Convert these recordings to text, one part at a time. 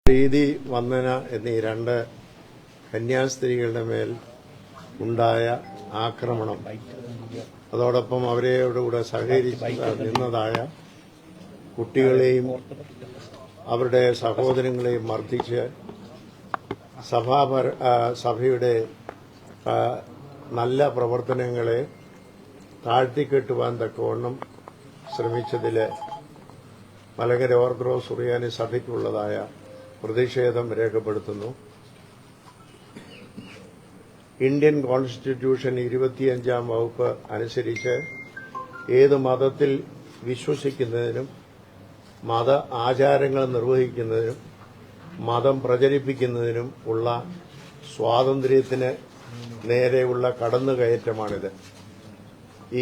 പ്രീതി വന്ദന എന്നീ രണ്ട് കന്യാസ്ത്രീകളുടെ മേൽ ഉണ്ടായ ആക്രമണം, അതോടൊപ്പം അവരോടുകൂടെ സഹകരിച്ച് നിന്നതായ കുട്ടികളെയും അവരുടെ സഹോദരങ്ങളെയും മർദ്ദിച്ച് സഭയുടെ നല്ല പ്രവർത്തനങ്ങളെ താഴ്ത്തിക്കെട്ടുവാൻ തക്കവണ്ണം ശ്രമിച്ചതിൽ മലങ്കര ഓർത്തഡോക്സ് സുറിയാനി സഭയ്ക്കുള്ളതായ പ്രതിഷേധം രേഖപ്പെടുത്തുന്നു. ഇന്ത്യൻ കോൺസ്റ്റിറ്റ്യൂഷൻ 25-ാം വകുപ്പ് അനുസരിച്ച് ഏത് മതത്തിൽ വിശ്വസിക്കുന്നതിനും മത ആചാരങ്ങൾ നിർവഹിക്കുന്നതിനും മതം പ്രചരിപ്പിക്കുന്നതിനും ഉള്ള സ്വാതന്ത്ര്യത്തിന് നേരെയുള്ള കടന്നുകയറ്റമാണിത്.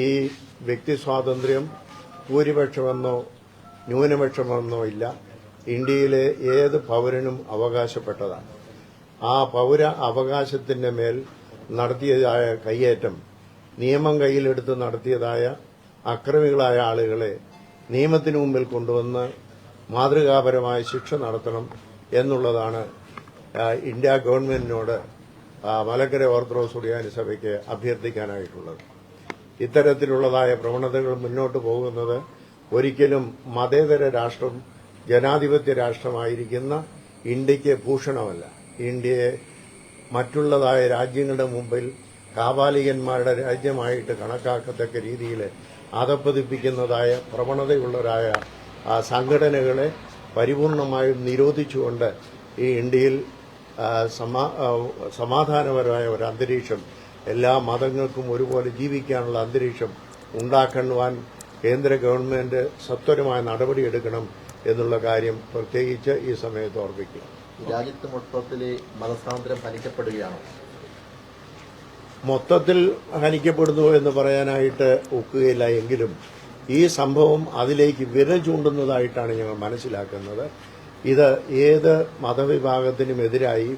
ഈ വ്യക്തി സ്വാതന്ത്ര്യം ഭൂരിപക്ഷമെന്നോ ന്യൂനപക്ഷമെന്നോ ഇല്ല. ഇന്ത്യയിലെ ഏത് പൌരനും അവകാശപ്പെട്ടതാണ്. ആ പൌര അവകാശത്തിന്റെ മേൽ നടത്തിയതായ കയ്യേറ്റം, നിയമം കയ്യിലെടുത്ത് നടത്തിയതായ അക്രമികളായ ആളുകളെ നിയമത്തിനു മുമ്പിൽ കൊണ്ടുവന്ന് മാതൃകാപരമായ ശിക്ഷ നടത്തണം എന്നുള്ളതാണ് ഇന്ത്യ ഗവൺമെന്റിനോട് മലങ്കര ഓർത്തഡോക്സ് സുറിയാനി സഭയ്ക്ക് അഭ്യർത്ഥിക്കാനായിട്ടുള്ളത്. ഇത്തരത്തിലുള്ളതായ പ്രവണതകൾ മുന്നോട്ട് പോകുന്നത് ഒരിക്കലും മതേതര രാഷ്ട്രം, ജനാധിപത്യ രാഷ്ട്രമായിരിക്കുന്ന ഇന്ത്യയ്ക്ക് ഭൂഷണമല്ല. ഇന്ത്യയെ മറ്റുള്ളതായ രാജ്യങ്ങളുടെ മുമ്പിൽ കാപാലികന്മാരുടെ രാജ്യമായിട്ട് കണക്കാക്കത്തക്ക രീതിയിൽ അധപ്പതിപ്പിക്കുന്നതായ പ്രവണതയുള്ളവരായ സംഘടനകളെ പരിപൂർണമായും നിരോധിച്ചുകൊണ്ട് ഈ ഇന്ത്യയിൽ സമാധാനപരമായ ഒരു അന്തരീക്ഷം, എല്ലാ മതങ്ങൾക്കും ഒരുപോലെ ജീവിക്കാനുള്ള അന്തരീക്ഷം ഉണ്ടാക്കുവാൻ കേന്ദ്ര ഗവൺമെന്റ് സത്വരമായ നടപടിയെടുക്കണം എന്നുള്ള കാര്യം പ്രത്യേകിച്ച് ഈ സമയത്ത് ഓർമ്മിക്കുക. രാജ്യത്ത് മൊത്തത്തിൽ മതസ്വാതന്ത്ര്യം ഹനിക്കപ്പെടുകയാണോ? മൊത്തത്തിൽ ഹനിക്കപ്പെടുന്നു എന്ന് പറയാനായിട്ട് ഒക്കുകയില്ല. എങ്കിലും ഈ സംഭവം അതിലേക്ക് വിരൽ ചൂണ്ടുന്നതായിട്ടാണ് ഞങ്ങൾ മനസ്സിലാക്കുന്നത്. ഇത് ഏത് മതവിഭാഗത്തിനുമെതിരായി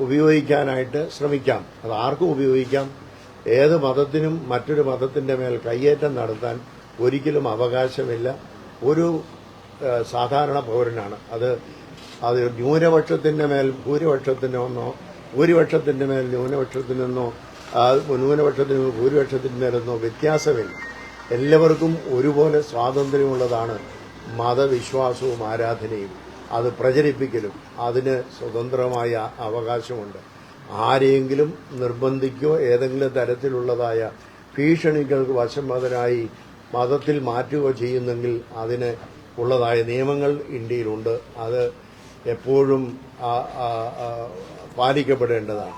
ഉപയോഗിക്കാനായിട്ട് ശ്രമിക്കാം. അത് ആർക്കും ഉപയോഗിക്കാം. ഏത് മതത്തിനും മറ്റൊരു മതത്തിന്റെ മേൽ കയ്യേറ്റം നടത്താൻ ഒരിക്കലും അവകാശമില്ല. ഒരു സാധാരണ പൌരനാണ് അത് ന്യൂനപക്ഷത്തിന്റെ മേൽ ഭൂരിപക്ഷത്തിനൊന്നോ, ഭൂരിപക്ഷത്തിന്റെ മേൽ ന്യൂനപക്ഷത്തിനെന്നോ, ന്യൂനപക്ഷത്തിന് ഭൂരിപക്ഷത്തിന്റെ മേലെന്നോ വ്യത്യാസമില്ല. എല്ലാവർക്കും ഒരുപോലെ സ്വാതന്ത്ര്യമുള്ളതാണ് മതവിശ്വാസവും ആരാധനയും. അത് പ്രചരിപ്പിക്കലും അതിന് സ്വതന്ത്രമായ അവകാശമുണ്ട്. ആരെയെങ്കിലും നിർബന്ധിക്കോ ഏതെങ്കിലും തരത്തിലുള്ളതായ ഭീഷണികൾക്ക് വശംവദനായി മതത്തിൽ മാറ്റുകയോ ചെയ്യുന്നെങ്കിൽ അതിന് ഉള്ളതായ നിയമങ്ങൾ ഇന്ത്യയിലുണ്ട്. അത് എപ്പോഴും പാലിക്കപ്പെടേണ്ടതാണ്.